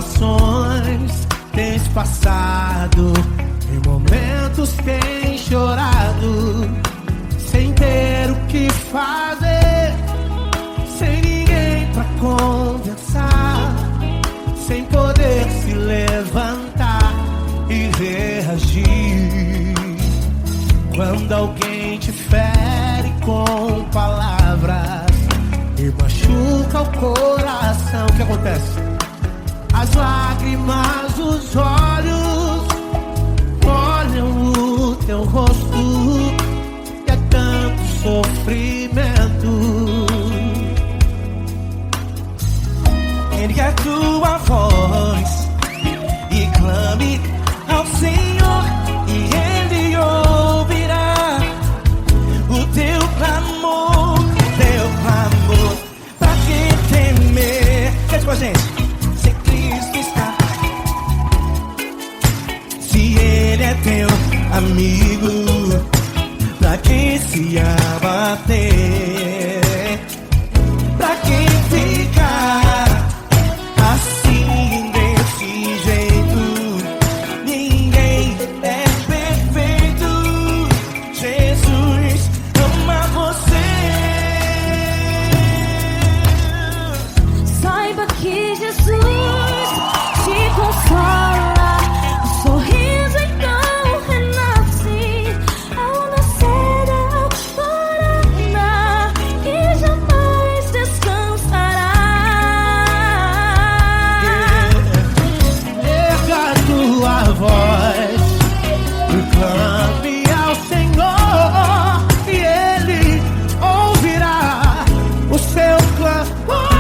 situações tens passado, em momentos tens chorado, sem ter o que fazer, sem ninguém pra conversar, sem poder se levantar e reagir. Quando alguém te fere com palavras e machuca o coração, o que acontece? As lágrimas dos olhos molham o teu rosto, e é tanto sofrimento. Ergue a tua voz e clame ao Senhor, e Ele ouvirá o teu clamor, pra que temer? Cante com a gente. Se Cristo está, se Ele é teu amigo, pra que se abater? Pra que ficar assim desse jeito? Ninguém é perfeito. Jesus ama você. Saiba que Jesus te consola, o sorriso então renasce ao nascer da aurora e jamais descansará. Erga a tua voz e clame ao Senhor, e Ele ouvirá o seu clamor.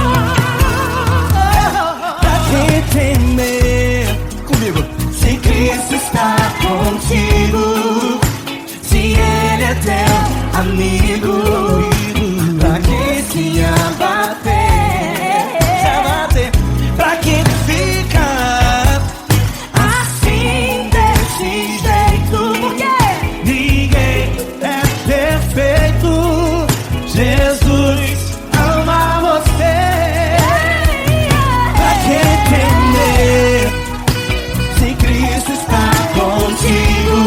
Pra que temer? Comigo. Se Cristo está contigo, se Ele é teu amigo, pra que se abater? Pra que ficar assim desse jeito? Porque Ninguém é perfeito. Jesus ama você. Pra que temer? Se Cristo está contigo,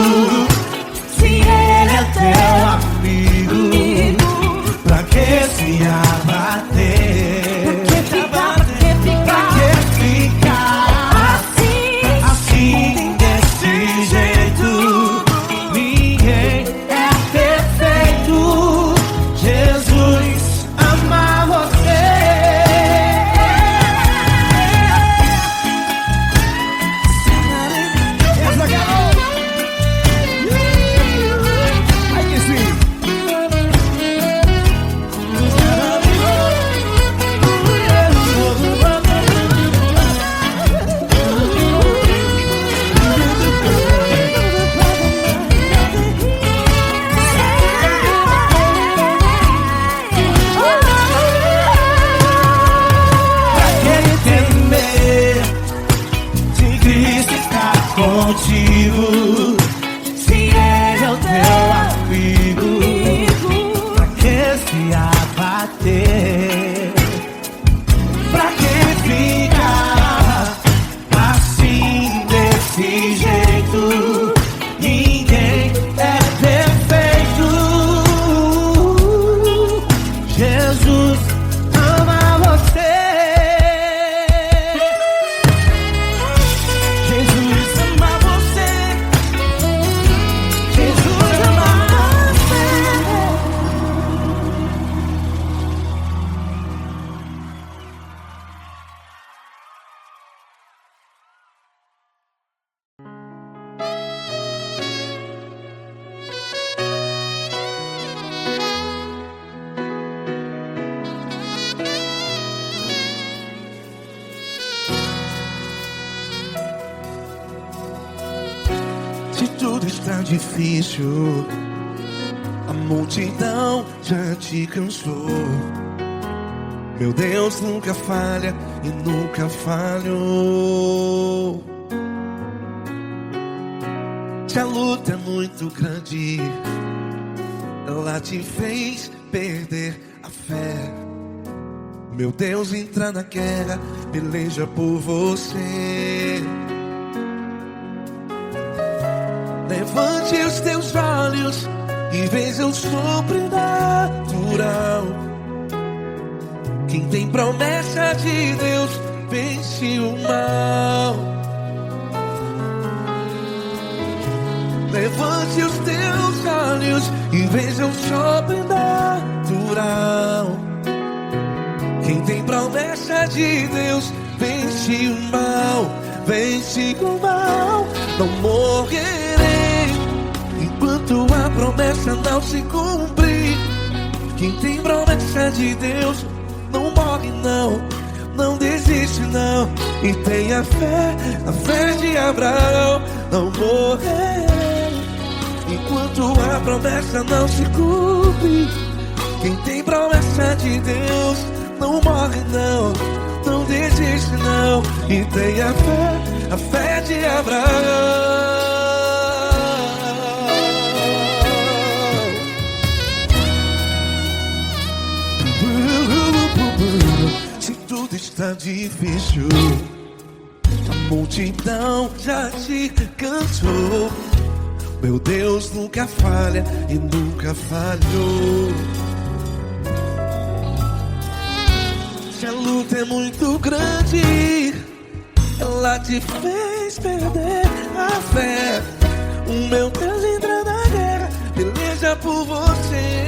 se Ele é Teu amigo, pra que se abater? Pra que ficar assim desse jeito? Ninguém é perfeito. Jesus ama você. Essa garota. Ai que sim. Pra que temer? Se Cristo está contigo, se Ele é o teu amigo, pra que se abater? Pra que ficar assim desse jeito? Ninguém é perfeito. Jesus ama você. Jesus ama você. Jesus ama você. se tudo está difícil, a multidão já te cansou. Meu Deus nunca falha e nunca falhou. Se a luta é muito grande, ela te fez perder a fé. Meu Deus, entra na guerra, peleja por você. Levante os teus olhos e veja o sobrenatural. Quem tem promessa de Deus vence o mal. Levante os teus olhos e veja o sobrenatural. Quem tem promessa de Deus vence o mal, vence o mal. Não morrerei enquanto a promessa não se cumprir. Quem tem promessa de Deus não morre não, não desiste não. E tenha fé, a fé de Abraão. Não morrerei enquanto a promessa não se cumpre. Quem tem promessa de Deus não morre não, não desiste não. E tenha fé, a fé de Abraão. Se tudo está difícil, a multidão já te cansou. Meu Deus nunca falha e nunca falhou. Se a luta é muito grande, ela te fez perder a fé. O meu Deus entra na guerra, peleja por você.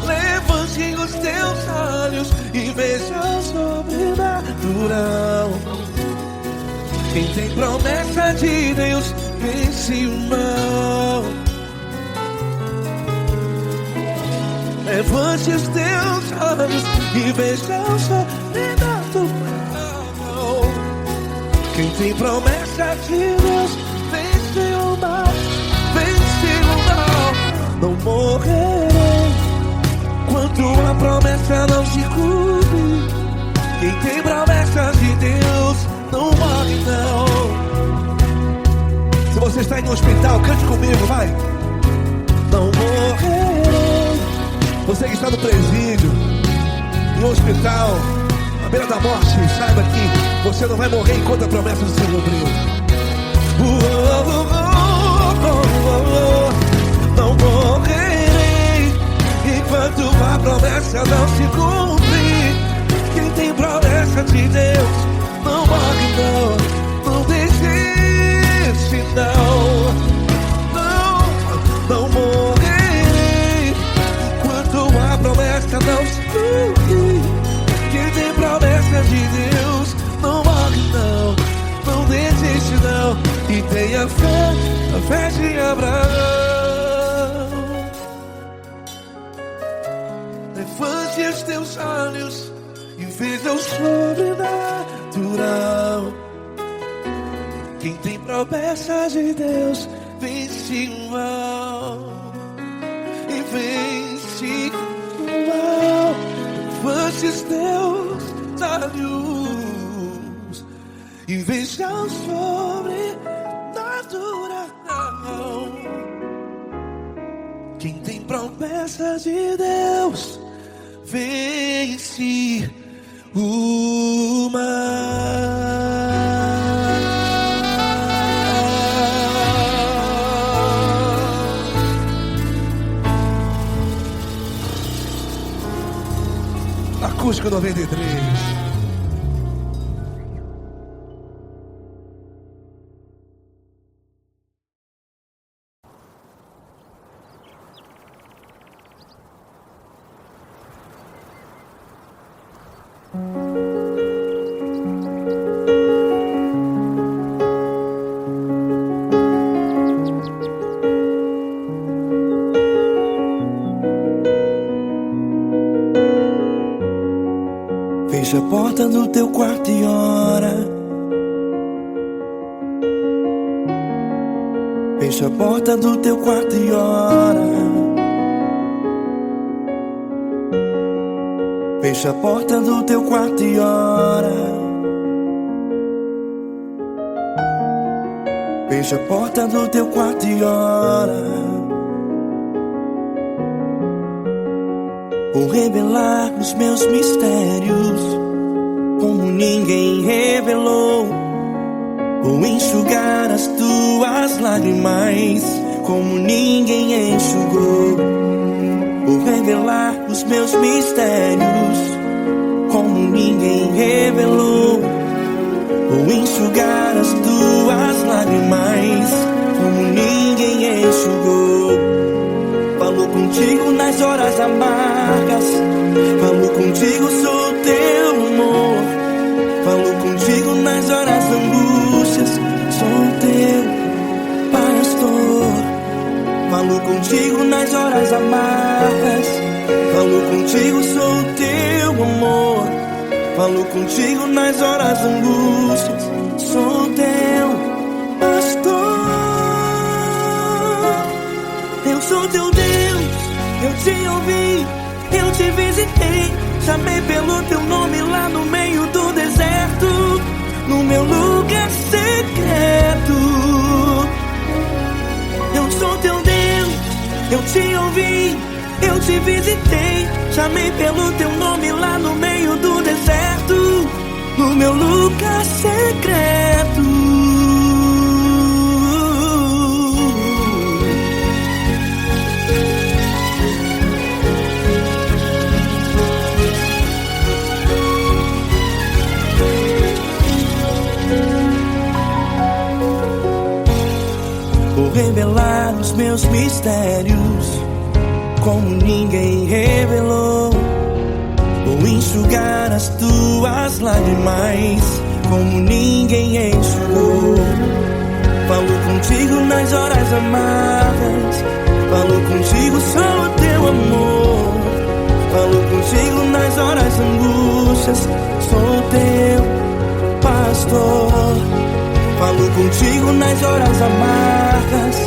Levante os teus olhos e veja o sobrenatural. Quem tem promessa de Deus vence o mal. Levante os teus olhos e veja o sobrenatural. Quem tem promessa de Deus vence o mal, vence o mal. Não morrerei enquanto a promessa não se cumpre. Quem tem promessa de Deus não morre não. Se você está em um hospital, cante comigo, vai. Não morrerei. Você que está no presídio, em um hospital, à beira da morte, saiba que você não vai morrer enquanto a promessa não se cumpriu. Não morrerei enquanto a promessa não se cumprir. Quem tem promessa de Deus não morre não, não desiste não. Não morrerei enquanto a promessa não se cumprir. Quem tem promessa de Deus não morre não, não desiste não. E tenha fé, a fé de Abraão. Levante os teus olhos e veja o sobrenatural. Quem tem promessa de Deus vence o mal, e vence o mal. Levante os teus olhos e veja o sobrenatural. Quem tem promessa de Deus vence o mal. Acústico 93. Fecha a porta do teu quarto e ora. Fecha a porta do teu quarto e ora. Fecha a porta do teu quarto e ora. Fecha a porta do teu quarto e ora. Vou revelar os meus mistérios como ninguém revelou. Vou enxugar as tuas lágrimas como ninguém enxugou. Vou revelar os meus mistérios como ninguém revelou. Vou enxugar as tuas lágrimas como ninguém enxugou. Falo contigo nas horas amargas, falo contigo, sou teu amor. Falo contigo nas horas angústias, sou teu pastor. Falo contigo nas horas amargas, falo contigo, sou teu amor. Falo contigo nas horas angústias, sou teu pastor. Eu sou teu Deus, eu te ouvi, eu te visitei. Chamei pelo teu nome lá no meio do deserto, no meu lugar secreto. Eu sou teu Deus, eu te ouvi, eu te visitei. Chamei pelo teu nome lá no meio do deserto, no meu lugar secreto. Vou revelar os meus mistérios como ninguém revelou. Vou enxugar as tuas lágrimas como ninguém enxugou. Falo contigo nas horas amargas, falo contigo, sou o teu amor. Falo contigo nas horas angústias, sou teu pastor. Falo contigo nas horas amargas,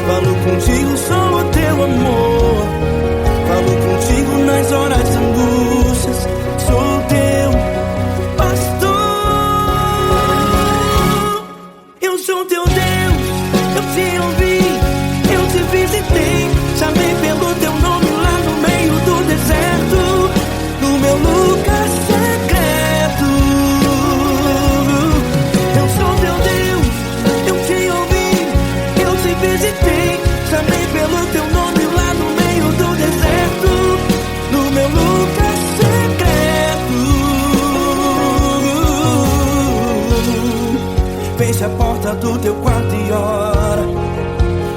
falo contigo, sou o teu amor. Falo contigo nas horas angústias, sou teu pastor. Eu sou teu Deus, eu te ouvi, eu te visitei. Chamei pelo teu nome lá no meio do deserto, no meu lugar secreto. Eu sou teu Deus, eu te ouvi, eu te visitei. Chamei pelo teu nome lá no meio do deserto, no meu lugar secreto. Fecha a porta do teu quarto e ora.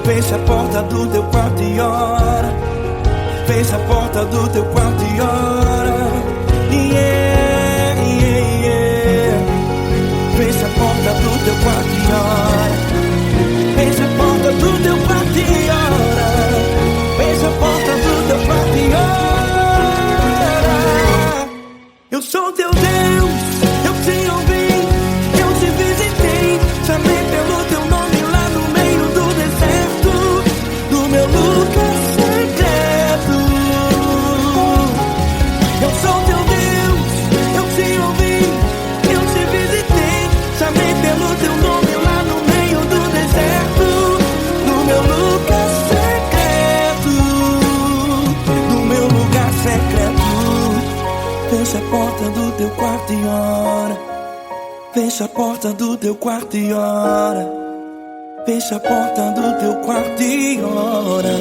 Fecha a porta do teu quarto e ora. Fecha a porta do teu quarto e ora. Yeah, yeah, yeah. Fecha a porta do teu quarto e ora. Fecha a porta do teu quarto e ora. Fecha a porta do teu quarto e ora. Eu sou teu Deus, eu te ouvi, eu te visitei. Chamei pelo teu nome lá no meio do deserto, no meu lugar secreto. Eu sou teu Deus, eu te ouvi, eu te visitei. Chamei pelo teu nome lá no meio do deserto, no meu lugar secreto, no meu lugar secreto. Fecha a porta do teu quarto e ora. Fecha a porta do teu quarto e ora. Fecha a porta do teu quarto e ora.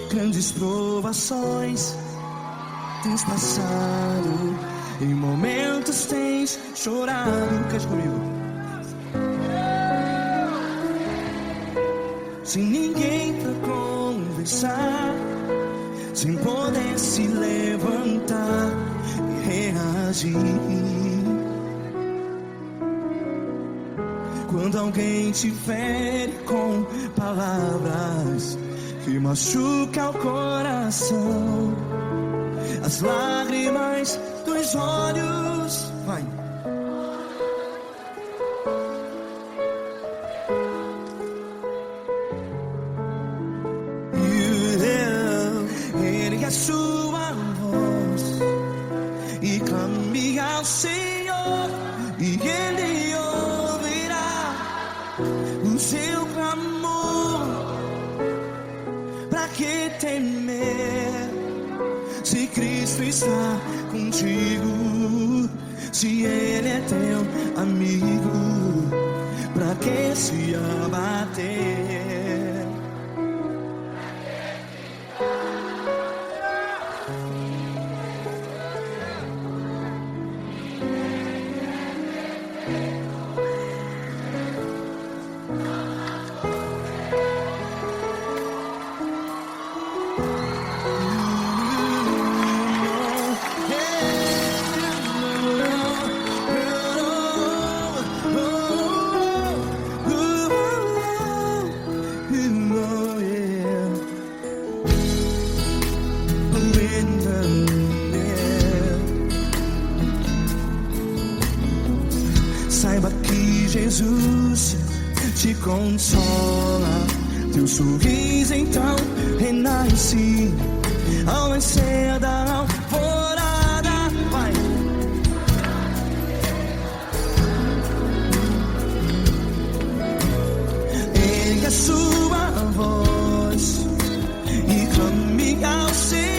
Grandes provações tens passado, em momentos tens chorado. Cante comigo. Sem ninguém pra conversar, sem poder se levantar e reagir. Quando alguém te fere com palavras que machuca o coração, as lágrimas dos olhos, vai. Ergue a sua voz e clame ao Senhor, e Ele ouvirá o seu clamor. Pra que temer, se Cristo está contigo? Se Ele é teu amigo, pra que se abater? Saiba que Jesus te consola, teu sorriso então renasce ao nascer da alvorada. Vai. Ergue a sua voz e clame ao Senhor.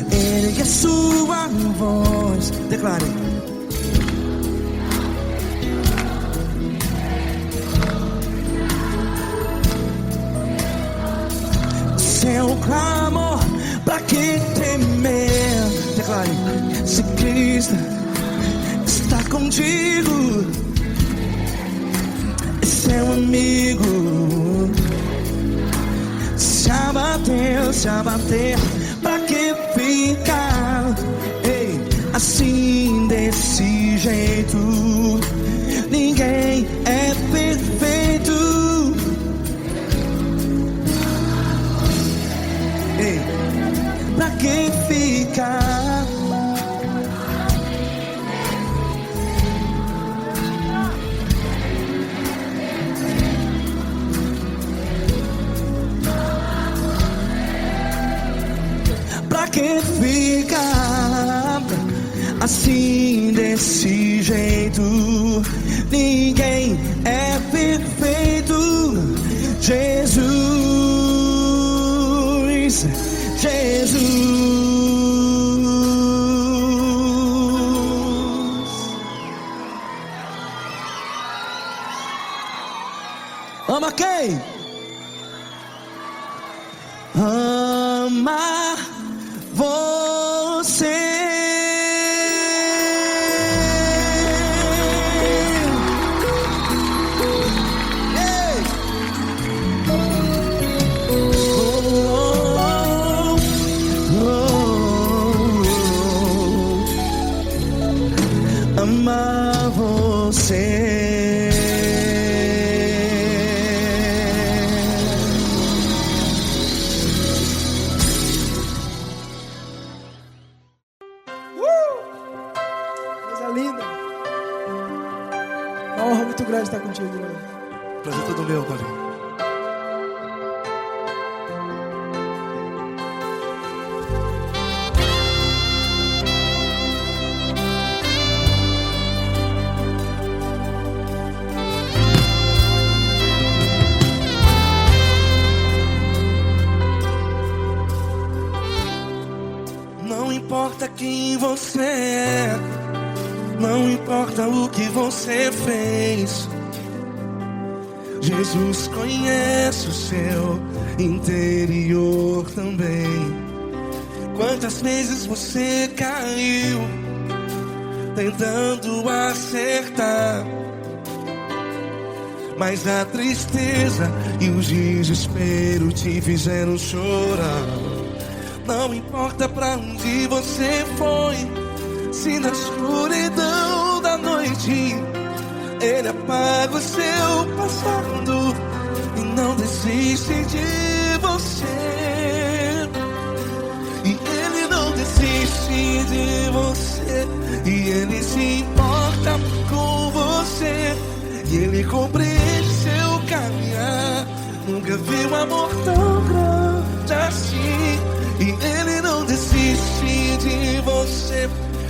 Ergue a sua voz, declare. Seu clamor, pra que temer? Declare. Se Cristo está contigo, é seu amigo. Se abater, pra que ficar, ei, assim desse jeito? Ninguém é perfeito. Ei, pra que ficar? Pra que ficar assim desse jeito? Ninguém é perfeito. Ama quem? Ama você. Ei. Amar você. Coisa linda. Uma honra muito grande estar contigo hoje. Prazer todo meu, Paulinho. Não importa quem você é, não importa o que você fez, Jesus conhece o seu interior também. Quantas vezes você caiu tentando acertar, mas a tristeza e o desespero te fizeram chorar. Não importa pra onde você foi, se na escuridão da noite Ele apaga o seu passado e não desiste de você. E Ele não desiste de você, e Ele se importa com você, e Ele compreende seu caminhar. Nunca vi um amor tão grande assim. E Ele não desiste de você,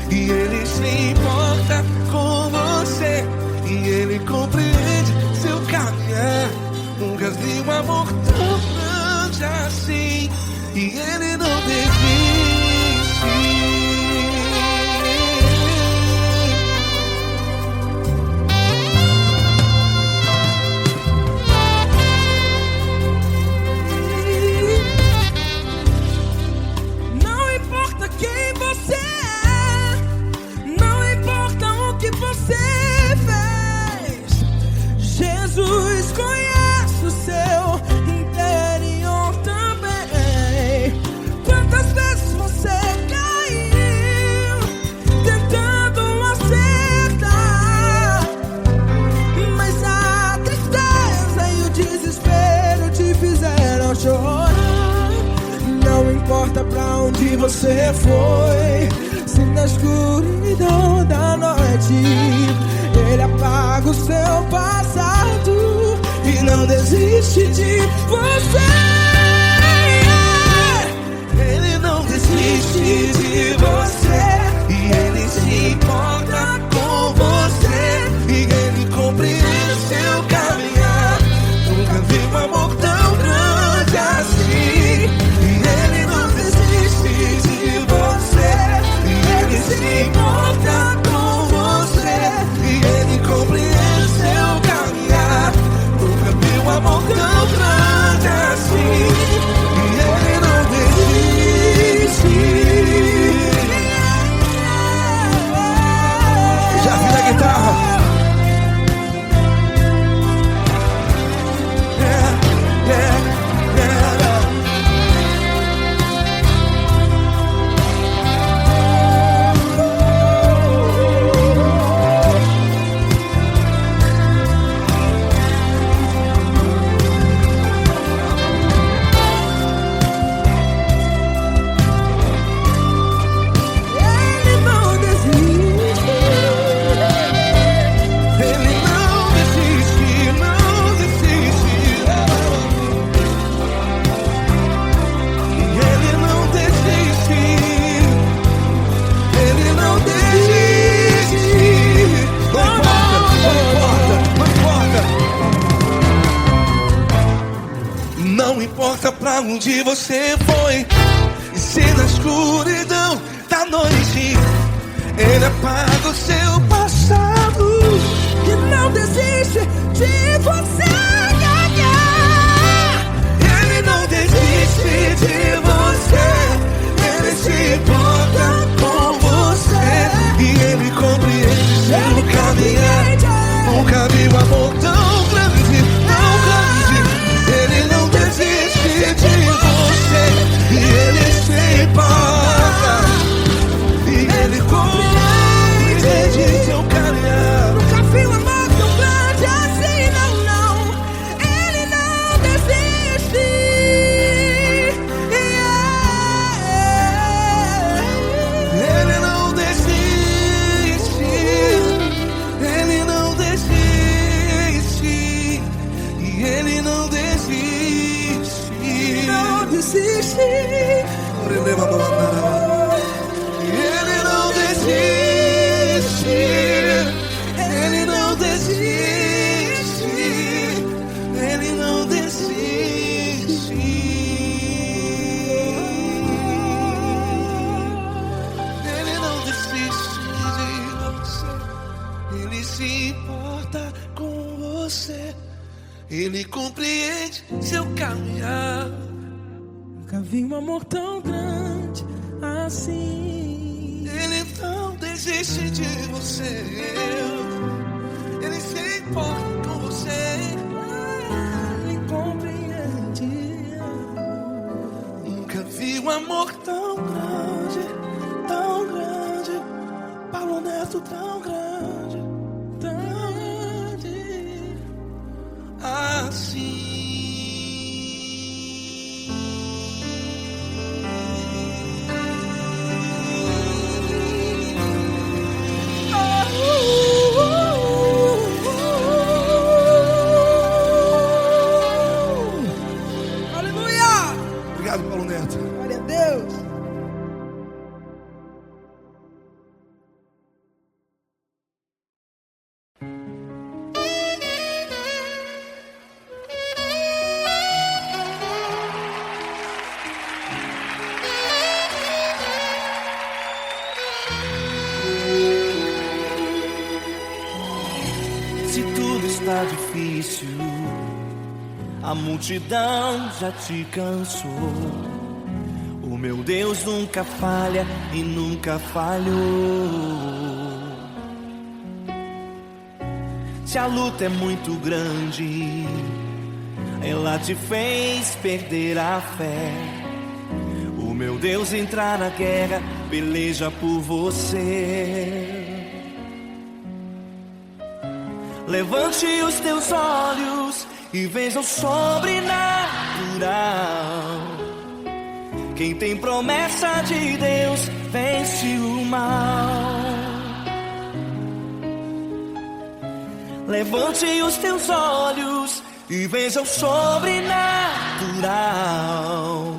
e Ele se importa com você, e Ele compreende seu caminhar. Nunca vi um amor tão grande assim. E Ele não desiste. Jesus conhece o seu interior também. Quantas vezes você caiu tentando acertar, mas a tristeza e o desespero te fizeram chorar. Não importa pra onde você foi, se na escuridão da noite Ele apaga o seu passado e não desiste de você. Ele não desiste de você, e Ele se importa com você, e Ele compreende seu caminhar. Nunca vi um amor tão grande assim. E Ele não desiste de você, e Ele se importa com você, e Ele compreende seu caminhar. Nunca vi um amor tão grande assim. E Ele não desiste. pra onde você foi. E se na escuridão da noite Ele apaga o seu passado E não desiste de você. Ele não desiste de você. Ele se importa com você. E Ele compreende seu caminhar. Nunca vi um amor tão grande, tão grande. Ele não desiste de você. E Ele se importa. E Ele compreende seu caminhar. Nunca vi um amor tão grande assim, não, não. Ele não desiste. Ele não desiste. Ele não desiste. E Ele não desiste. Não desiste. Ele não desiste. Ele não desiste. Ele não desiste. Ele não desiste de você. Ele se importa com você. Ele compreende seu caminhar. Nunca vi um amor tão grande assim. Ele não desiste de você. Ele se importa com você. Ele compreende. Nunca vi um amor tão grande, tão grande. Paulo Neto tão grande, tão grande assim. Aleluia! Obrigado, Paulo Neto. Glória a Deus. Se tudo está difícil, a multidão já te cansou. O meu Deus nunca falha e nunca falhou. Se a luta é muito grande, ela te fez perder a fé. O meu Deus entrar na guerra, peleja por você. Levante os teus olhos e veja o sobrenatural. Quem tem promessa de Deus vence o mal. Levante os teus olhos e veja o sobrenatural.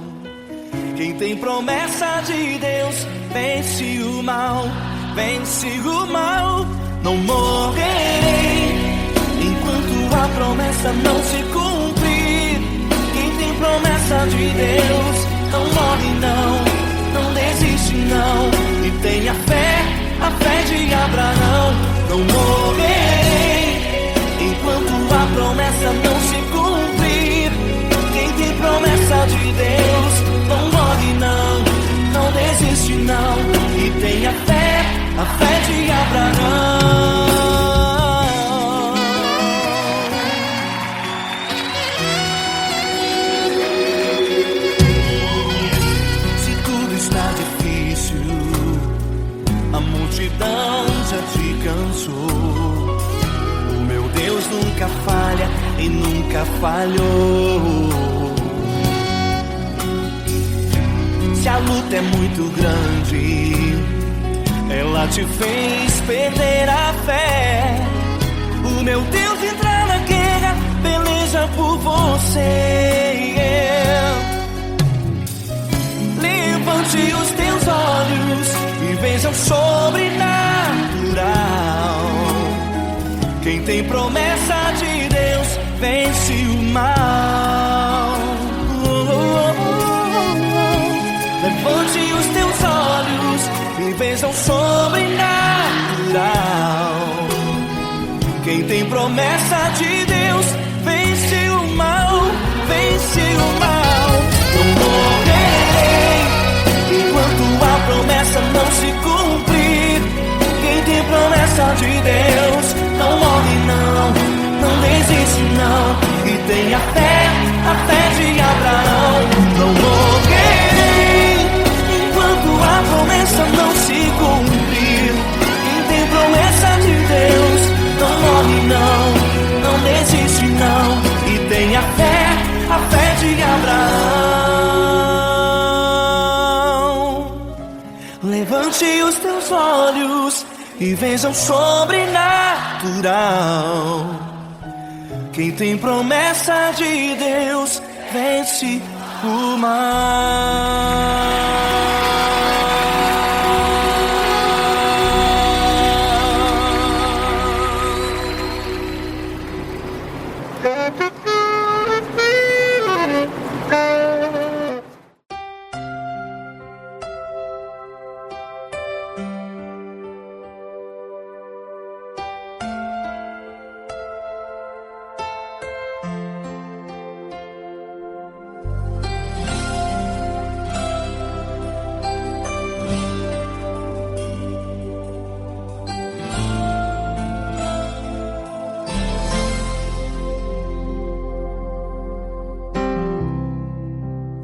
Quem tem promessa de Deus vence o mal, vence o mal. Não morrerei enquanto a promessa não se cumprir. Quem tem promessa de Deus não morre não, não desiste não. E tenha fé, a fé de Abraão. Não morrerei enquanto a promessa não se cumprir. Quem tem promessa de Deus não morre não, não desiste não. E tenha fé, a fé de Abraão. Se tudo está difícil, a multidão já te cansou. O meu Deus nunca falha e nunca falhou. Se a luta é muito grande, ela te fez perder a fé. O meu Deus entra na guerra, peleja por você. Levante os teus olhos e veja o sobrenatural. Quem tem promessa de Deus vence o mal. bênção sobrenatural. Quem tem promessa de Deus vence o mal, vence o mal. Não morrerei enquanto a promessa não se cumprir. Quem tem promessa de Deus não morre não, não desiste não. E tem a fé de Abraão. Não morrerei enquanto a promessa não se cumprir. Quem tem promessa de Deus não morre não, não desiste não. E tem a fé de Abraão. Levante os teus olhos e veja o sobrenatural. Quem tem promessa de Deus vence o mal.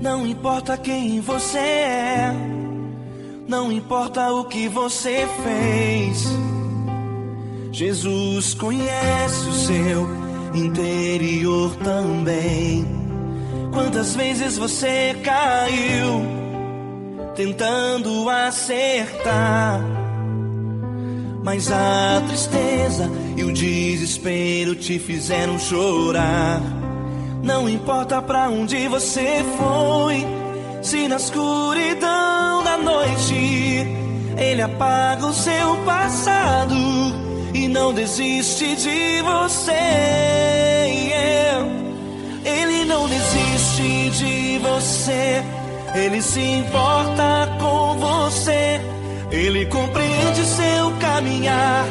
Não importa quem você é, não importa o que você fez, Jesus conhece o seu interior também. Quantas vezes você caiu tentando acertar, mas a tristeza e o desespero te fizeram chorar. Não importa pra onde você foi, se na escuridão da noite Ele apaga o seu passado e não desiste de você. Ele não desiste de você, Ele se importa com você. Ele compreende seu caminhar,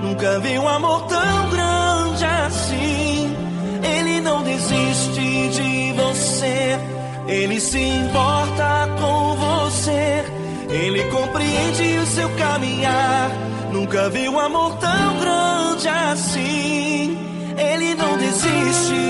nunca vi um amor tão grande assim. Ele não desiste de você, Ele se importa com você. Ele compreende o seu caminhar, nunca vi um amor tão grande assim. Ele não desiste.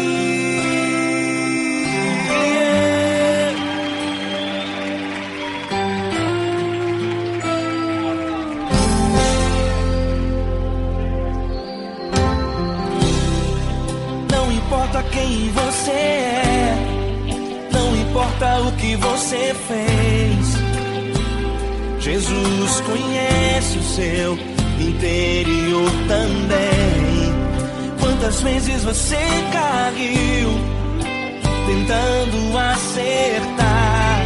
Não importa quem você é, não importa o que você fez, Jesus conhece o seu interior também. Quantas vezes você caiu tentando acertar,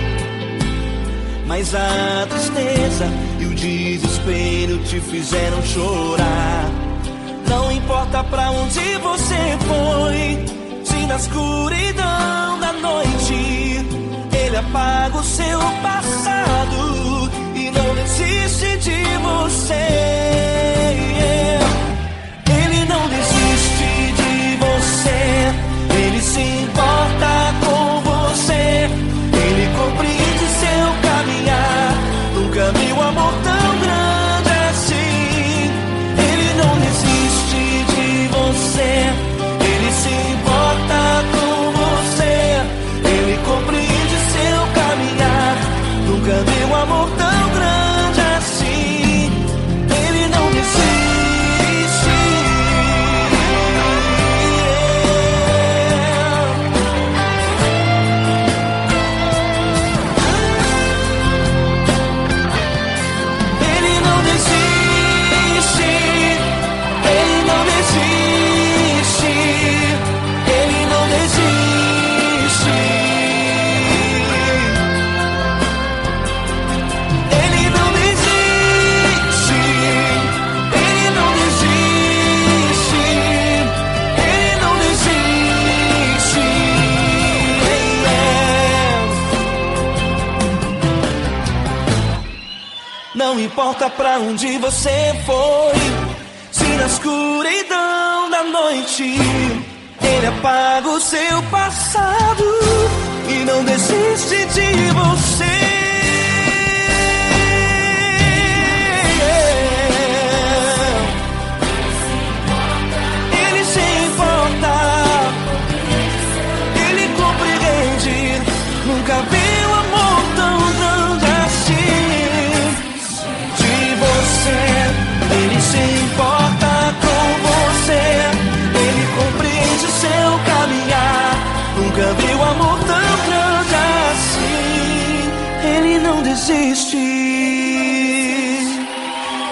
mas a tristeza e o desespero te fizeram chorar. Não importa pra onde você foi, se na escuridão da noite Ele apaga o seu passado e não desiste de você. Ele não desiste de você, Ele se importa com você. Ele compreende seu caminhar, nunca vi um amor tão grande assim. Ele não desiste de você, Ele se importa com você. Ele compreende seu caminhar, nunca vi um amor tão grande assim. Ele importa pra onde você foi. Se na escuridão da noite ele apaga o seu passado e não desiste de você. Ele se importa, ele compreende. Nunca vi um amor tão grande assim de você. Ele se importa com você, ele compreende seu caminhar. Nunca vi um amor tão grande assim. Ele não desiste,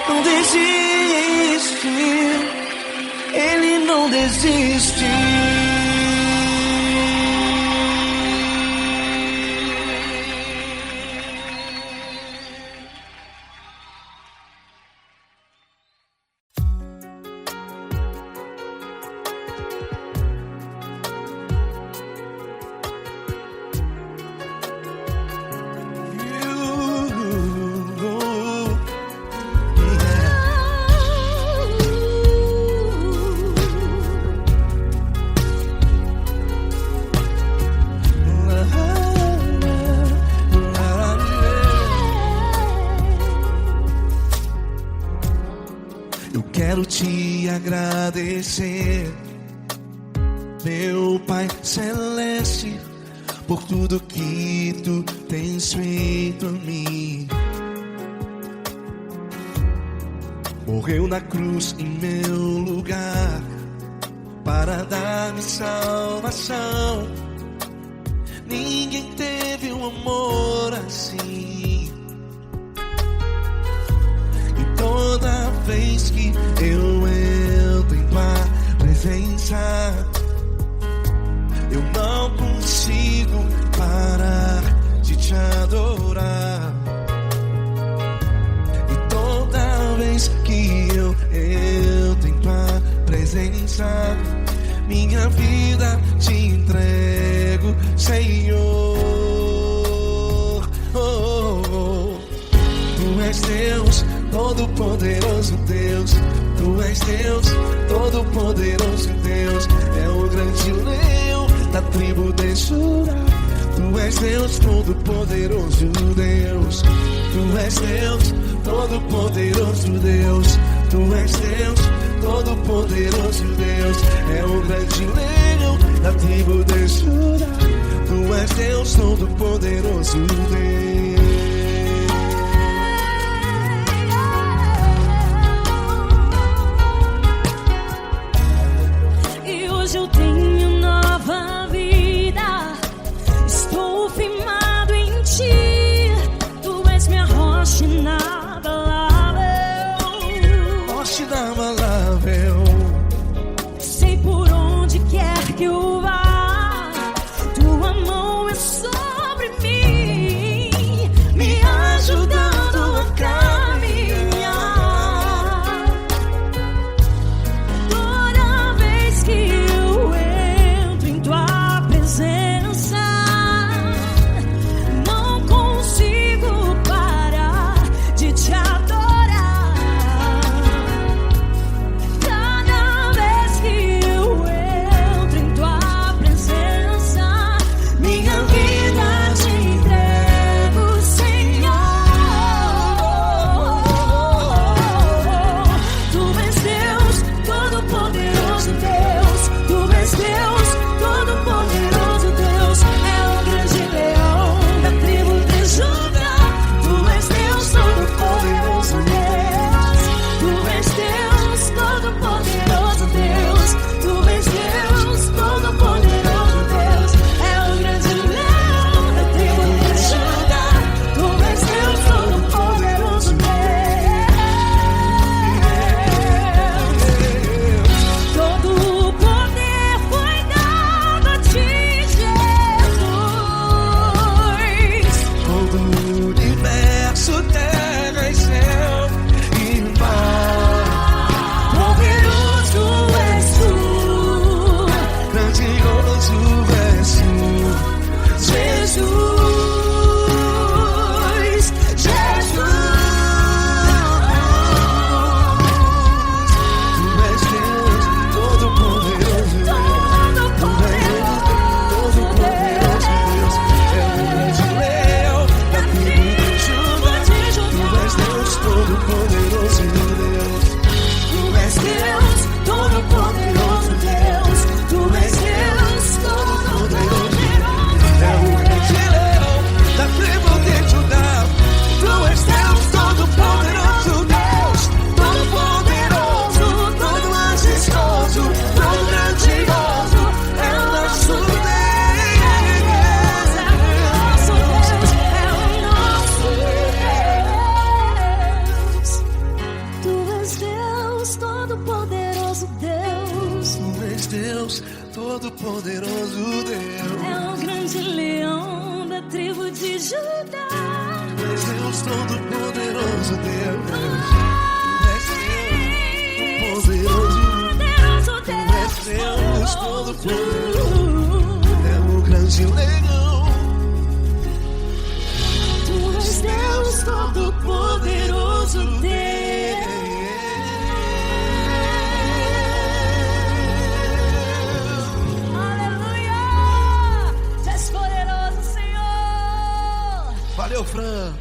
não desiste, ele não desiste. Quero te agradecer, meu Pai Celeste, por tudo que tu tens feito a mim. Morreu na cruz em meu lugar para dar-me salvação. Ninguém teve um amor assim. E toda vez que eu entro em tua presença, eu não consigo parar de te adorar. E toda vez que eu entro em tua presença, minha vida te entrego, Senhor. Tu és Deus, Todo-Poderoso Deus. Tu és Deus, Todo-Poderoso Deus. É o grande leão da tribo de Judá. Tu és Deus, Todo-Poderoso Deus. Tu és Deus, Todo-Poderoso Deus. Tu és Deus, Todo-Poderoso Deus. É o grande leão da tribo de Judá. Tu és Deus, Todo-Poderoso Deus. Eu tenho nova vida, estou firmado em ti. Tu és minha rocha inabalável, Rocha inabalável. sei por onde quer que eu vá, tua mão é sobre mim. Deus. É o grande leão da tribo de Judá. És Deus Todo-Poderoso, Deus. És Deus Todo-Poderoso. És Deus Todo-Poderoso. É o grande leão. Tu és Deus Todo-Poderoso, Deus. Aleluia! Tu és poderoso, Senhor. Valeu, Fran.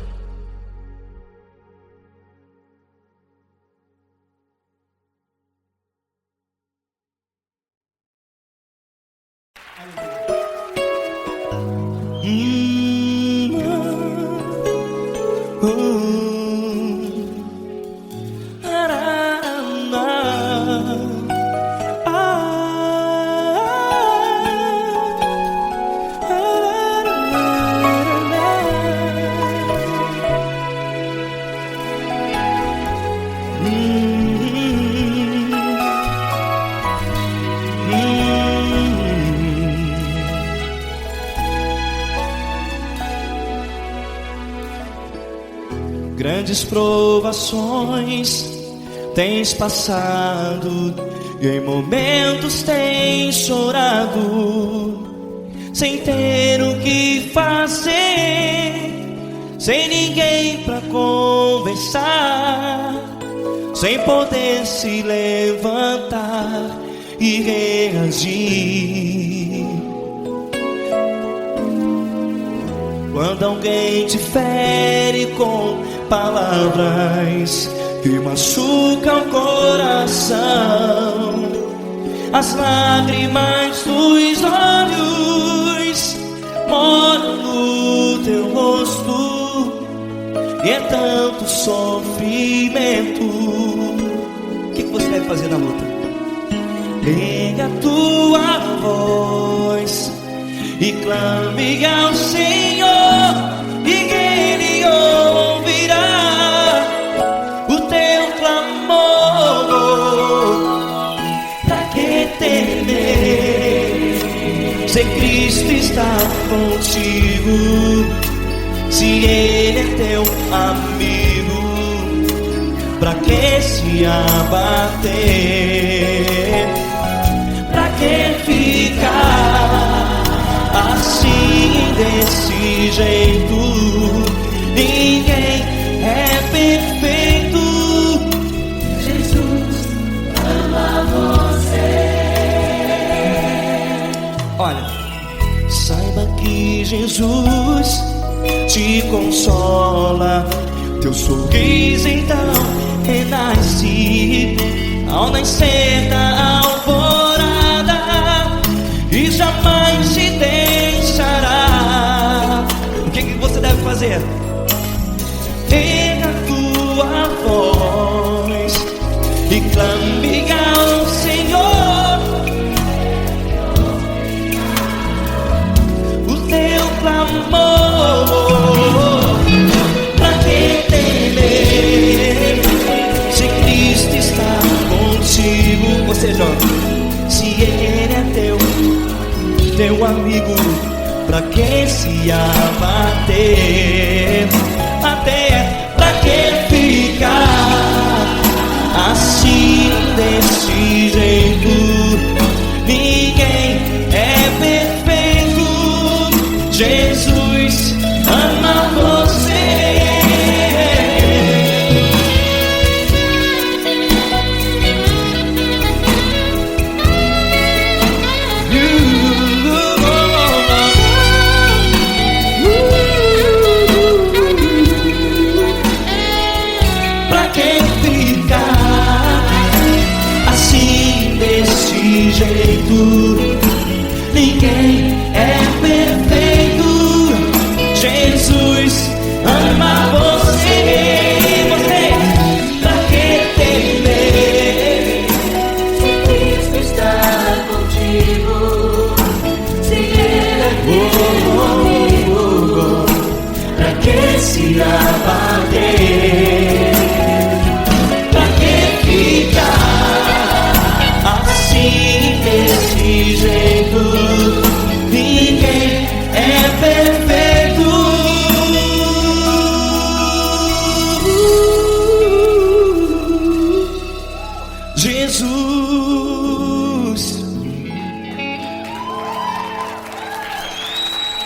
Grandes provações tens passado e em momentos tens chorado, sem ter o que fazer, sem ninguém pra conversar, sem poder se levantar e reagir. Quando alguém te fere com palavras que machucam o coração, as lágrimas dos olhos moram no teu rosto, e é tanto sofrimento. O que você deve fazer na luta? Pega a tua voz e clame ao Senhor, e Ele ouvirá o teu clamor. Pra que temer, se Cristo está contigo, se Ele é teu amigo? Pra que se abater? Pra que ficar assim, desse jeito? Ninguém é perfeito. Jesus ama você. Olha, saiba que Jesus te consola, teu sorriso então renasce ao nascer da alvorada, e jamais te deixará. O que você deve fazer? Pega a tua voz e clame ao Senhor, o teu clamor. Pra que temer, se Cristo está contigo? Ou seja, se Ele é teu amigo, pra que se abater? Até pra que ficar assim, desse jeito? Ninguém é perfeito. Jesus ama você. Ninguém é perfeito. Jesus ama você. Você, pra que temer, se Cristo está contigo, se Ele é teu amigo? Pra que se abater? Pra que ficar assim, desse jeito?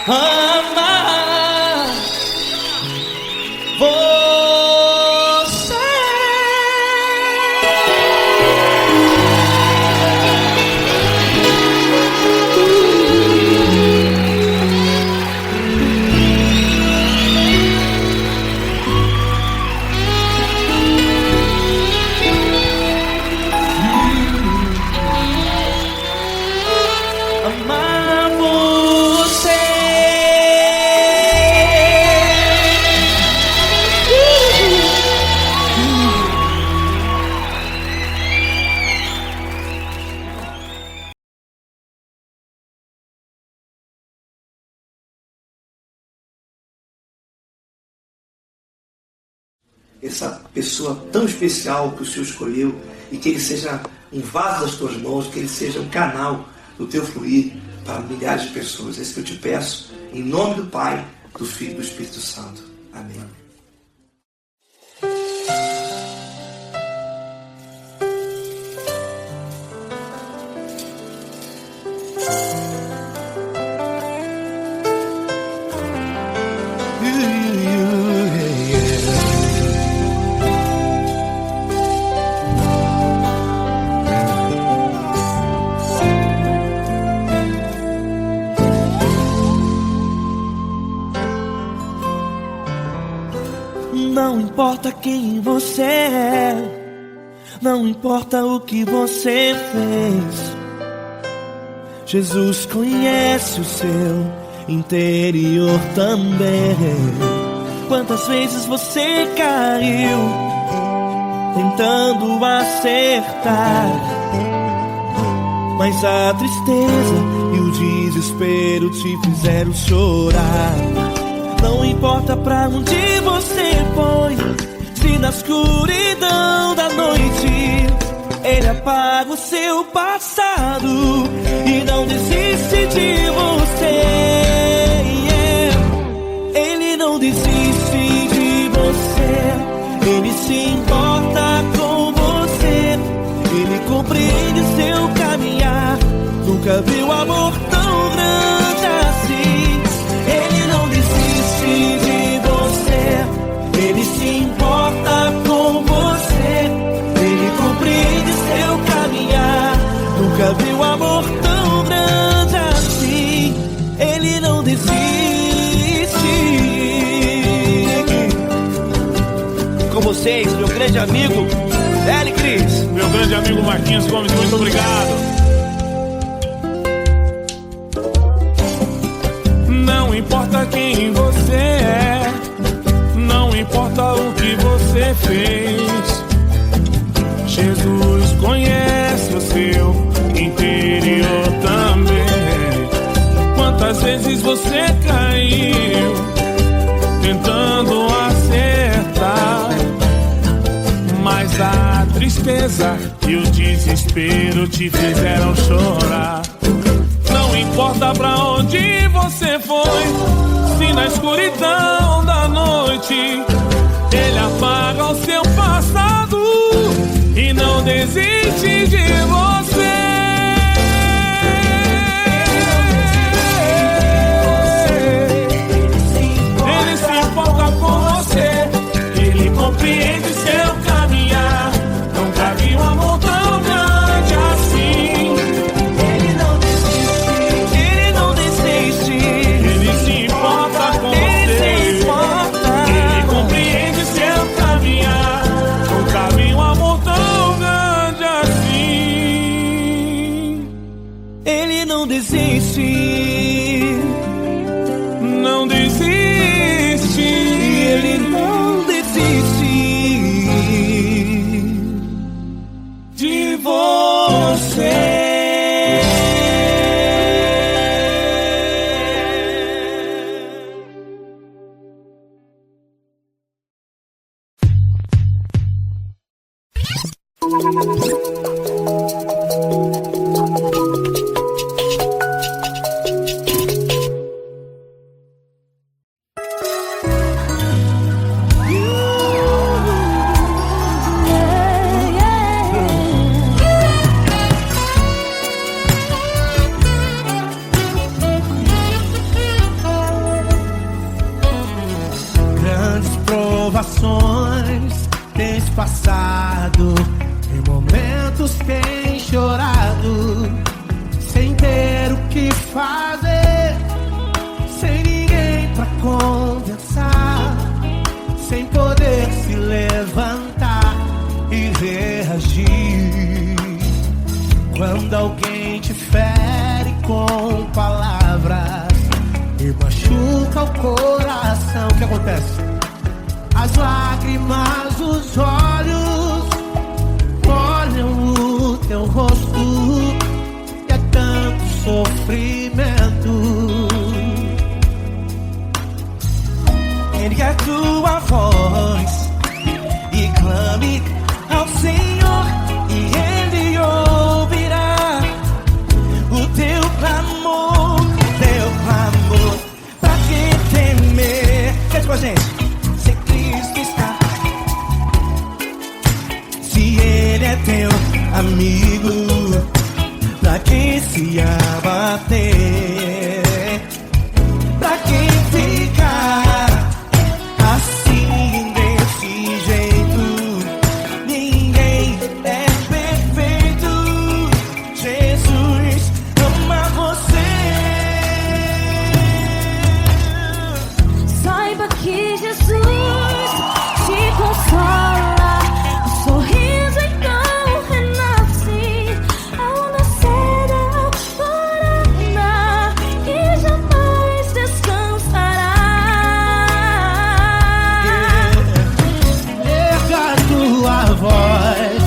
amar você. Amar você. Essa pessoa tão especial que o Senhor escolheu, e que ele seja um vaso das tuas mãos, que ele seja um canal do teu fluir para milhares de pessoas. É isso que eu te peço, em nome do Pai, do Filho e do Espírito Santo. Amém. Não importa quem você é, não importa o que você fez, Jesus conhece o seu interior também. Quantas vezes você caiu tentando acertar, mas a tristeza e o desespero te fizeram chorar. Não importa pra onde você foi, se na escuridão da noite Ele apaga o seu passado e não desiste de você. Ele não desiste de você, Ele se importa com você, Ele compreende seu caminhar. Nunca viu amor tão grande assim. Ele não desiste de você, Ele se importa com você, Ele compreende seu caminhar. Nunca viu amor tão grande assim. Ele não desiste. Com vocês, meu grande amigo L. Cris. Meu grande amigo Marquinhos Gomes, muito obrigado. Não importa quem você é, não importa o que você fez, Jesus conhece o seu interior também. Quantas vezes você caiu tentando acertar, mas a tristeza e o desespero te fizeram chorar. Não importa pra onde você foi, se na escuridão da noite Ele apaga o seu passado e não desiste de você. Ele se importa com você, Ele compreende seu caminhar. Nunca vi um amor tão grande assim. Ele não desiste, Ele não desiste. Ele se importa com você, Ele compreende seu caminhar. Nunca vi um amor tão grande assim. Ele não desiste, Não desiste. Ele não desiste De você. situações tens passado, em momentos tens chorado, sem ter o que fazer, sem ninguém pra conversar, sem poder se levantar e reagir. Quando alguém te fere com palavras e machuca o coração, o que acontece? As lágrimas dos olhos molham o teu rosto e é tanto sofrimento. Ergue a tua voz e clame ao Senhor, e Ele ouvirá o teu clamor, pra que temer? Cante com a gente. Se Cristo está, se Ele é teu amigo, pra que se abater? Pra que ficar assim desse jeito? Ninguém é perfeito. Jesus ama você. Saiba que Jesus te consola, o sorriso então renasce ao nascer da alvorada e jamais descansará. Erga a tua voz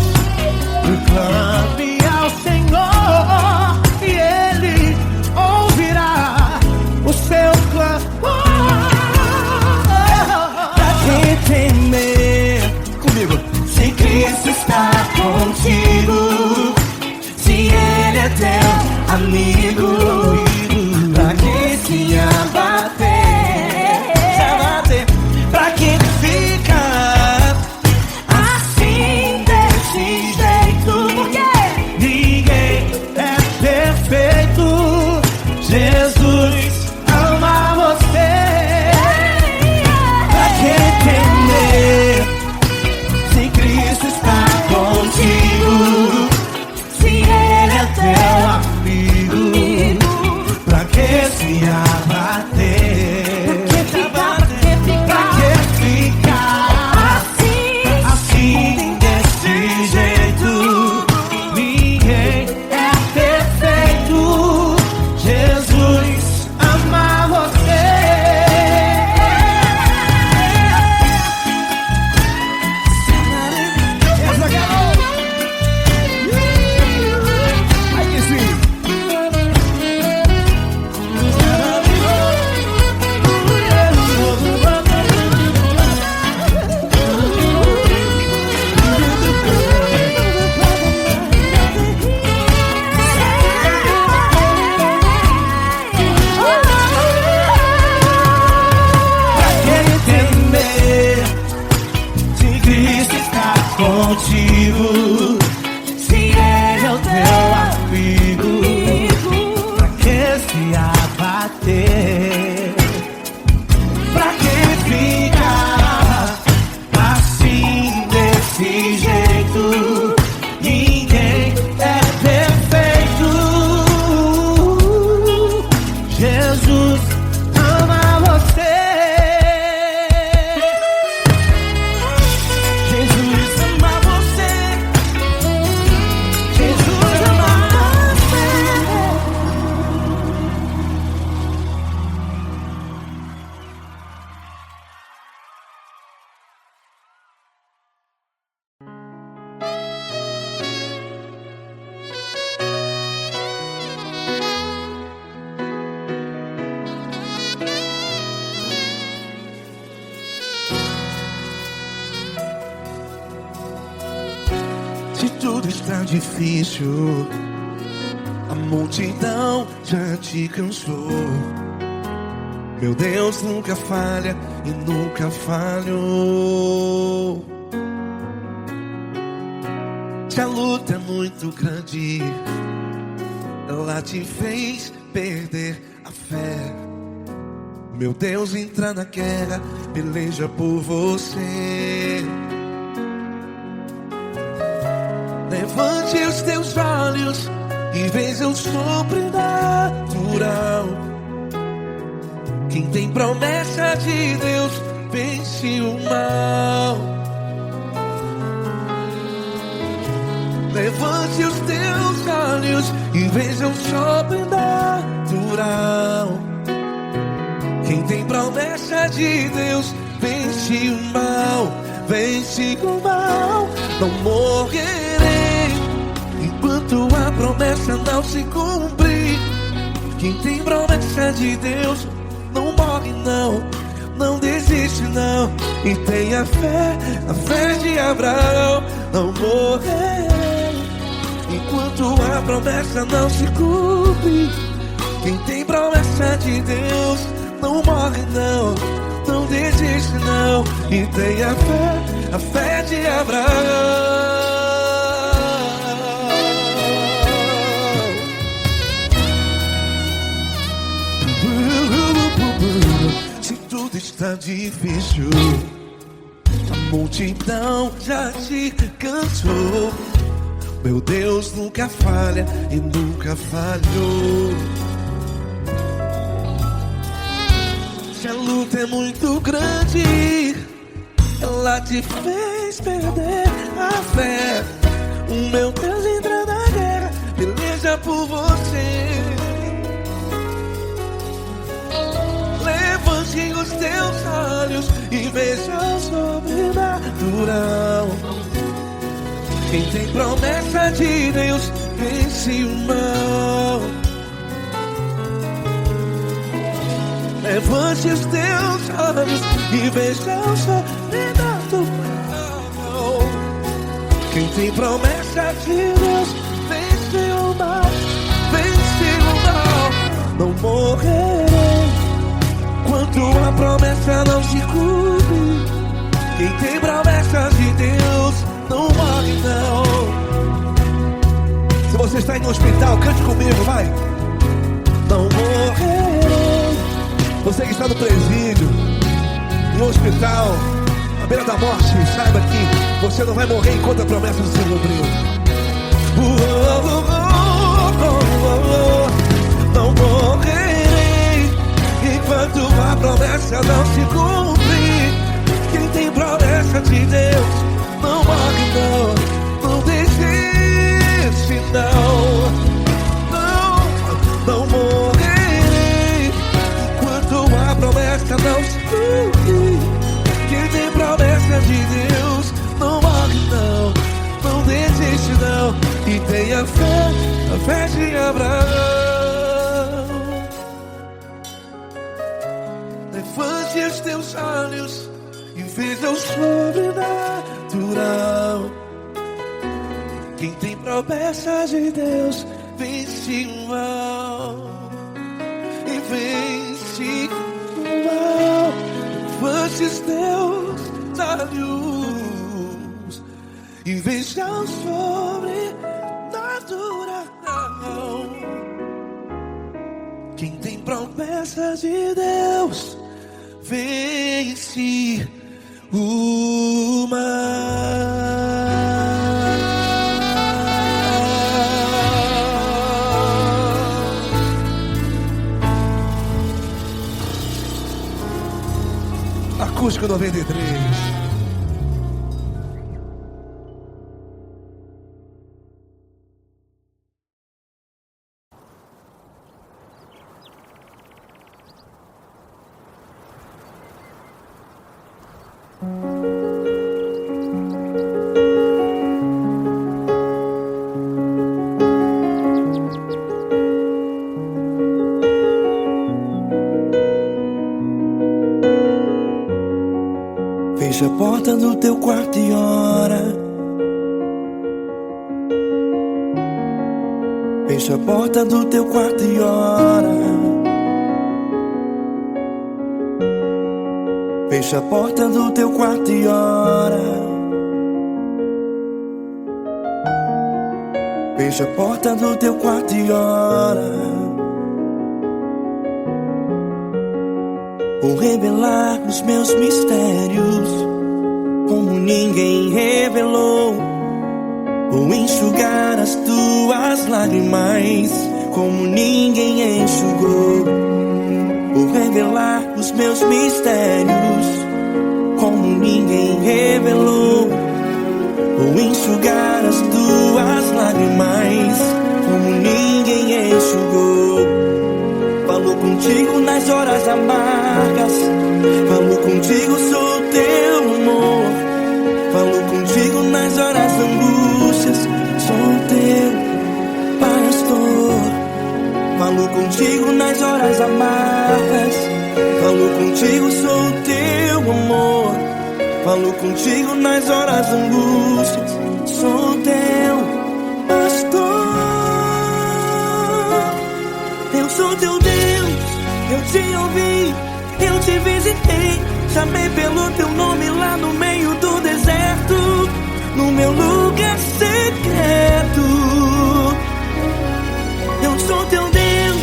e clame ao Senhor, e Ele ouvirá o seu clamor. Pra que temer? Comigo. Se Cristo está contigo, se Ele é teu amigo, pra que se abater? Pra que ficar assim desse jeito? Porque Ninguém é perfeito. Jesus ama você. pra que temer? Se Cristo está contigo, se Ele é teu Amigo, pra que se abater? Pra que ficar assim desse jeito? Ninguém é perfeito. Jesus ama você. Aí que sim. Pra que temer? Se Cristo está contigo, se Ele é o teu Amigo, pra que se abater? pra que ficar assim desse jeito? Ninguém é perfeito. Jesus ama você. Jesus ama você. Jesus ama você. Se tudo está difícil, a multidão já te cansou. Meu Deus nunca falha e nunca falhou. Se a luta é muito grande, ela te fez perder a fé. Meu Deus entra na guerra, peleja por você. Levante os teus olhos e veja o sobrenatural. Quem tem promessa de Deus vence o mal. Levante os teus olhos e veja o sobrenatural. Quem tem promessa de Deus vence o mal, vence o mal. Não morrerei enquanto a promessa não se cumprir. Quem tem promessa de Deus não morre não, não desiste não. E tenha fé, a fé de Abraão. Não morrerei enquanto a promessa não se cumpre. Quem tem promessa de Deus não morre não, não desiste não. E tenha fé, a fé de Abraão. Se tudo está difícil, a multidão já te cansou. Meu Deus nunca falha e nunca falhou. Se a luta é muito grande, ela te fez perder a fé. O meu Deus entra na guerra, peleja por você. Levante os teus olhos e veja o sobrenatural. Quem tem promessa de Deus vence o mal. Levante os teus olhos e veja o sobrenatural. Quem tem promessa de Deus vence o mal, vence o mal. Não morrerei enquanto a promessa não se cumpre. Quem tem promessa de Deus não morre não. Se você está aí no hospital, cante comigo, vai. Não morrerei. Você que está no presídio, no hospital, à beira da morte, saiba que você não vai morrer enquanto a promessa não se cumpriu. Não morrerei enquanto a promessa não se cumprir. Quem tem promessa de Deus não morre não, não desiste não. Não morrerei enquanto a promessa não se cumprir. Quem tem promessa de Deus não morre não, não desiste não. E tenha fé, a fé de Abraão. Levante os teus olhos e veja o sobrenatural. Quem tem promessa de Deus vence o mal, e vence o mal. Levante os teus olhos e veja o sobrenatural. Quem tem promessa de Deus vence o mal. Acústico 93. Fecha a porta do teu quarto e ora. Fecha a porta do teu quarto e ora. Fecha a porta do teu quarto e ora. Fecha a porta do teu quarto e ora. Vou revelar os meus mistérios como ninguém revelou. Vou enxugar as tuas lágrimas como ninguém enxugou. Vou revelar os meus mistérios como ninguém revelou. Vou enxugar as tuas lágrimas como ninguém enxugou. Falo contigo nas horas amargas, falo contigo, sou teu amor. Falo contigo nas horas angústias, sou teu pastor. Falo contigo nas horas amargas, falo contigo, sou teu amor. Falo contigo nas horas angústias, sou teu pastor. Eu sou teu Deus, eu te ouvi, eu te visitei. Chamei pelo teu nome lá no meio do deserto, no meu lugar secreto. Eu sou teu Deus,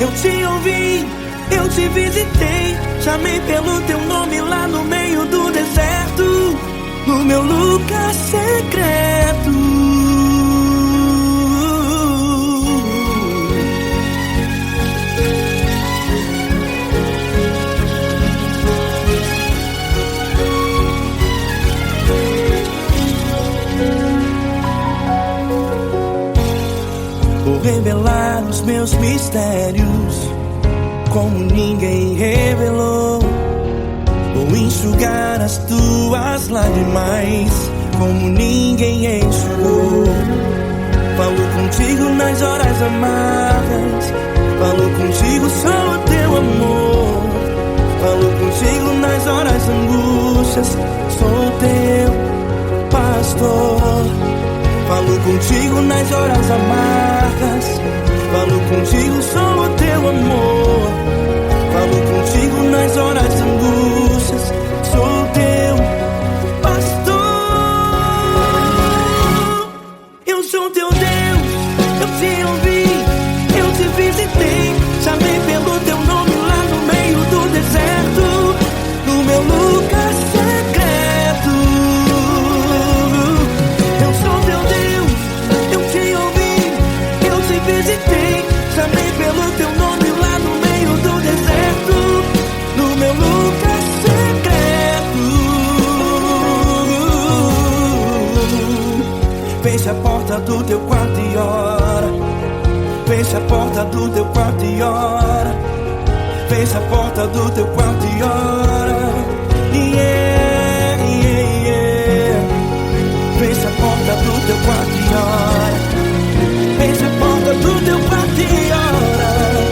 eu te ouvi, eu te visitei. Chamei pelo teu nome lá no meio do deserto, no meu lugar secreto. Vou revelar os meus mistérios como ninguém revelou. Vou enxugar as tuas lágrimas como ninguém enxugou. Falo contigo nas horas amargas, falo contigo, sou teu amor. Falo contigo nas horas angústias, sou teu pastor. Falo contigo nas horas amargas, falo contigo, sou o teu amor. Falo contigo nas horas angústias, sou teu pastor. Eu sou teu Deus, eu te ouvi, eu te visitei. Chamei pelo teu nome lá no meio do deserto, no meu lugar secreto. Eu sou teu Deus, eu te ouvi, eu te visitei. Chamei pelo teu nome lá no meio do deserto, no meu lugar secreto. Fecha a porta do teu quarto e ora. Fecha a porta do teu quarto e ora. Fecha a porta do teu quarto e ora. Yeah, yeah, yeah. Fecha a porta do teu quarto e ora. Fecha a porta do teu quarto e ora.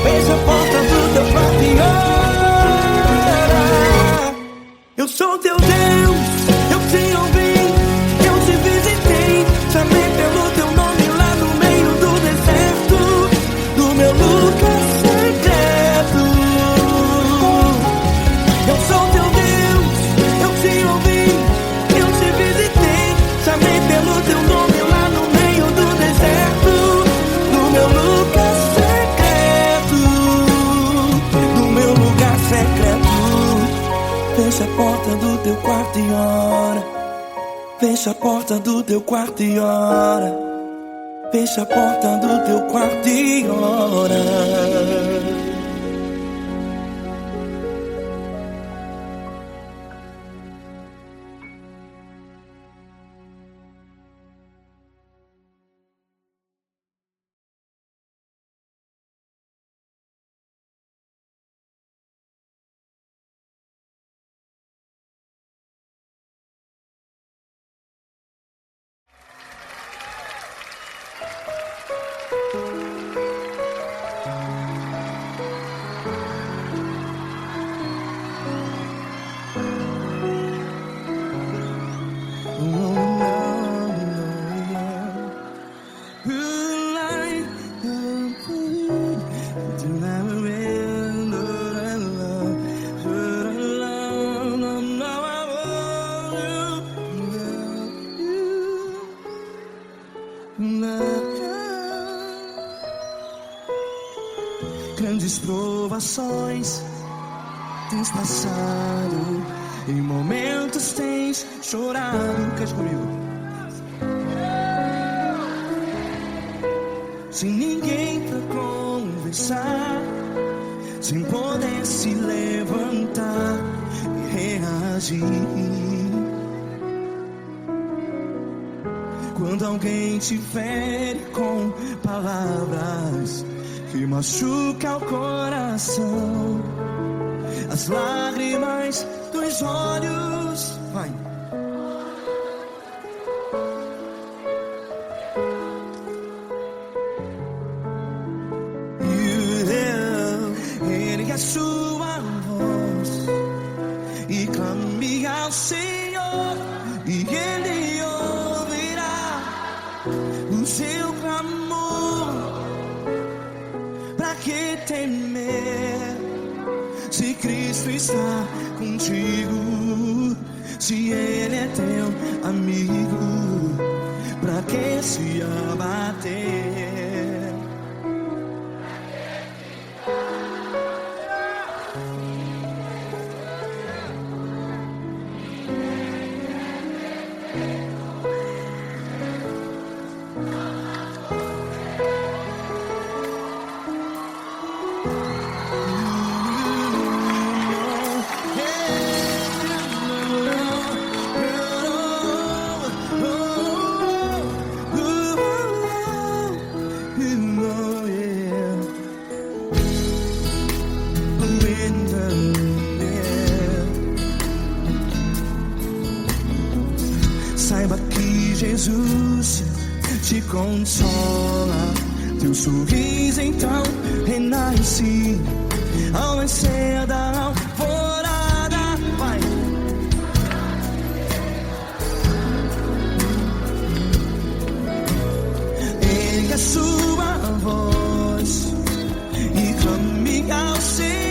Fecha a porta do teu quarto e ora. Eu sou teu Deus, eu te ouvi, eu te visitei. Chamei pelo teu nome lá no meio do deserto, no meu lugar secreto. Eu sou teu Deus, eu te ouvi, eu te visitei. Chamei pelo teu nome lá no meio do deserto, no meu lugar secreto, no meu lugar secreto. Fecha a porta do teu quarto e ora. Fecha a porta do teu quarto e ora. Fecha a porta do teu quarto e ora. Grandes provações tens passado, em momentos tens chorado. Cante comigo. Sem ninguém pra conversar, sem poder se levantar e reagir. Quando alguém te fere com palavras que machuca o coração, as lágrimas dos olhos, vai. Ergue a sua voz e clame ao Senhor, e Ele ouvirá o seu clamor. Pra que temer, se Cristo está contigo? Se Ele é teu amigo, pra que se abater? Saiba que Jesus te consola, teu sorriso então renasce ao nascer da alvorada. Vai. Ergue a sua voz e clame ao Senhor.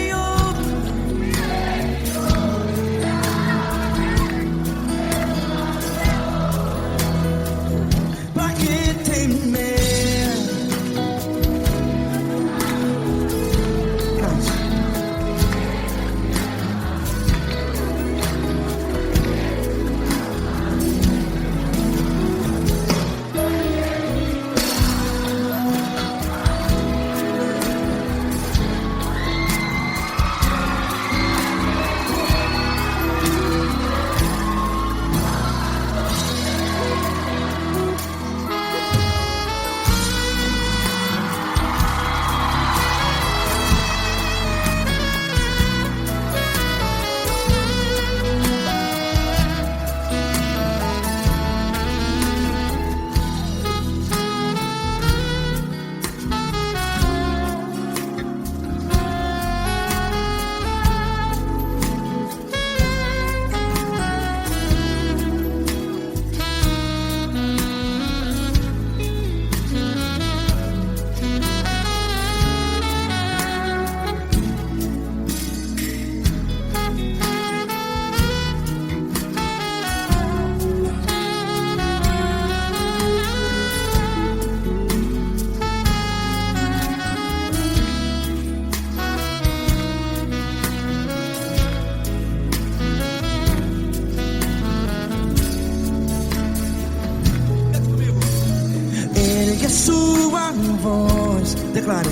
Ergue a sua voz, declare.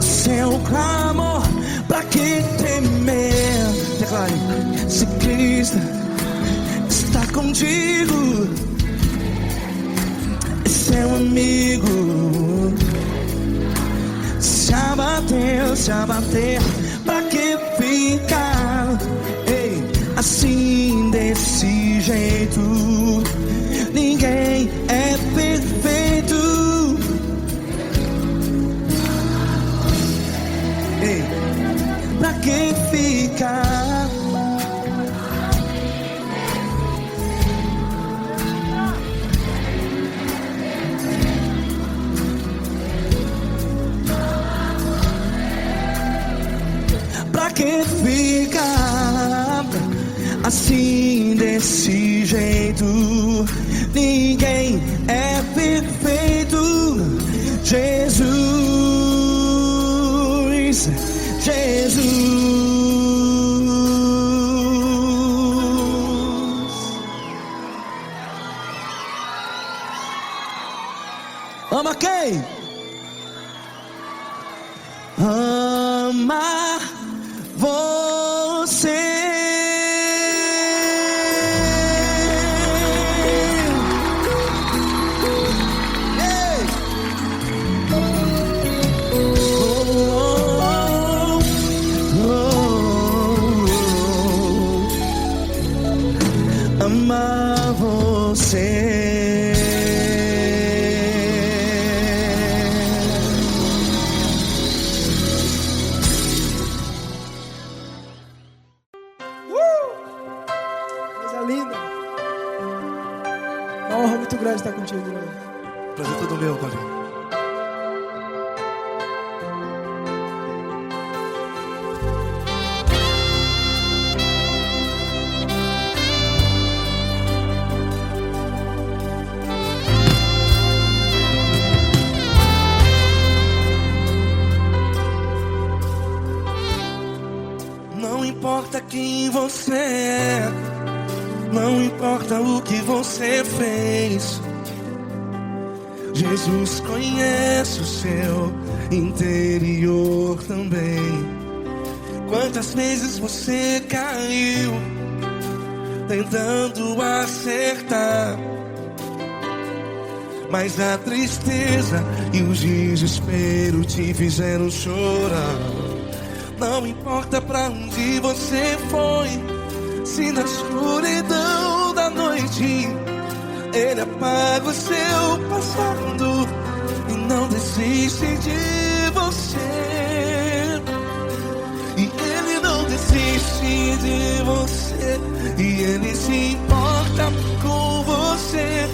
Seu clamor, pra que temer? Declare. Se Cristo está contigo, é seu amigo. Se abater, pra que ficar, ei, assim desse jeito? Ninguém é perfeito. Ei, pra que ficar? Pra que ficar assim desse jeito? Ninguém é perfeito. Jesus, Jesus. Ama quem? Ama você. Ei. Amar você. Coisa linda. Uma honra muito grande estar contigo, Glória. Prazer todo meu, Paulinho. Não importa quem você é, não importa o que você fez, Jesus conhece o seu interior também. Quantas vezes você caiu tentando acertar, mas a tristeza e o desespero te fizeram chorar. Não importa pra onde você foi, se na escuridão da noite Ele apaga o seu passado e não desiste de você. E Ele não desiste de você, e Ele se importa com você,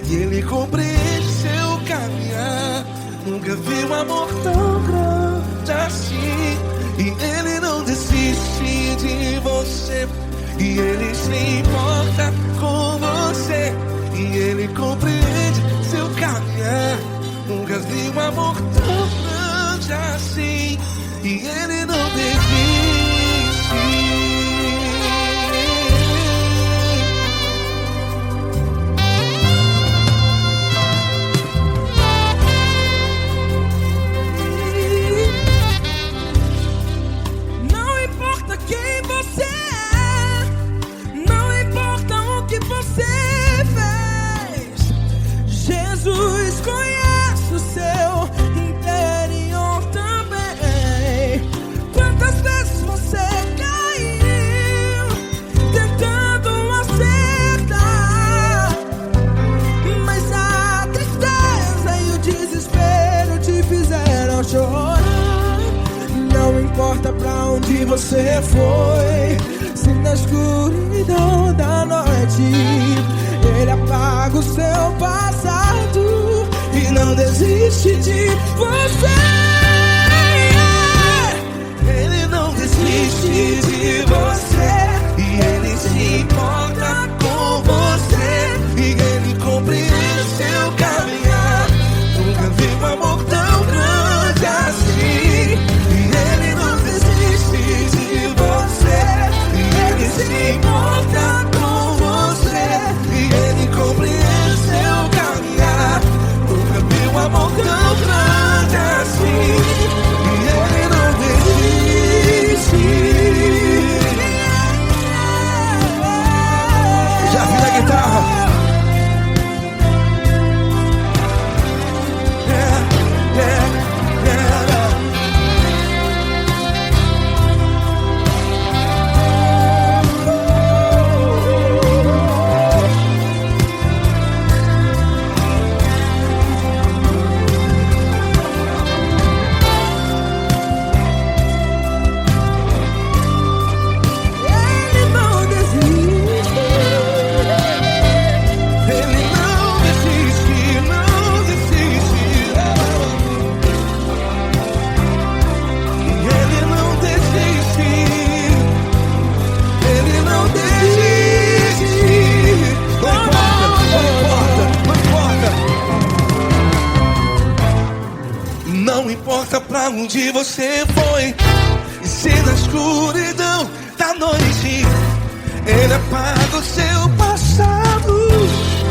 e Ele compreende seu caminhar. Nunca vi um amor tão grande assim. E Ele não desiste de você, e Ele se importa com você, e Ele compreende seu caminhar. Nunca vi um amor tão grande assim. E Ele não desiste. Jesus conhece o seu interior também. Quantas vezes você caiu tentando acertar, mas a tristeza e o desespero te fizeram chorar. Não importa pra onde você foi, se na escuridão da noite Ele apaga o seu passado e não desiste de você. Ele não desiste de você, e Ele se importa com você, e Ele compreende seu caminhar. Nunca vi um amor tão grande assim. E Ele não desiste de você, e Ele se importa com você, e Ele compreende seu caminhar. Nunca vi um amor tão grande assim. E Ele não desiste. onde você foi. E se na escuridão da noite Ele apaga o seu passado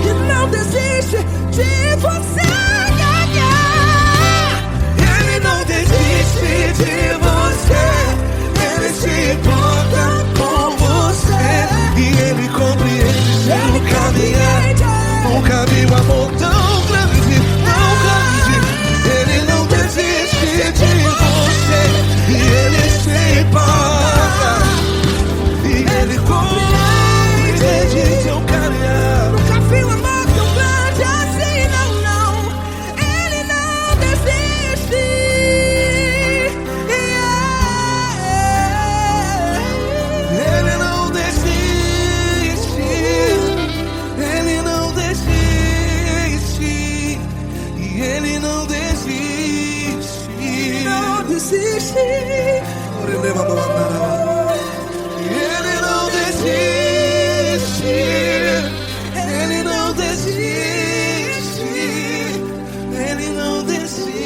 E não desiste de você. Ele não desiste de você. Ele se importa com você. E Ele compreende seu caminhar. Nunca vi um amor tão grande, tão grande. Ele não desiste de você. E Ele se importa. E Ele compreende seu caminhar. Nunca vi um amor tão grande assim, não, não. Ele não desiste. Ele não desiste. Ele não desiste. E Ele não desiste. Não desiste. Ele não desiste. Ele não desiste. Ele não desiste.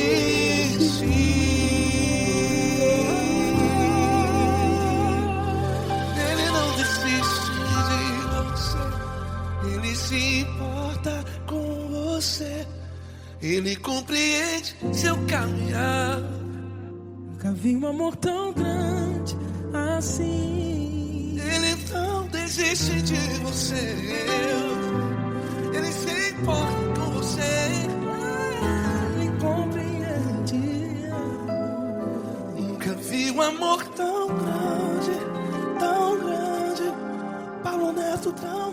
Ele não desiste de você. Ele se importa com você. Ele compreende seu caminhar. Nunca vi um amor tão grande assim. Ele não desiste de você. Ele se importa com você. Ele compreende. Nunca vi um amor tão grande, Paulo Neto, tão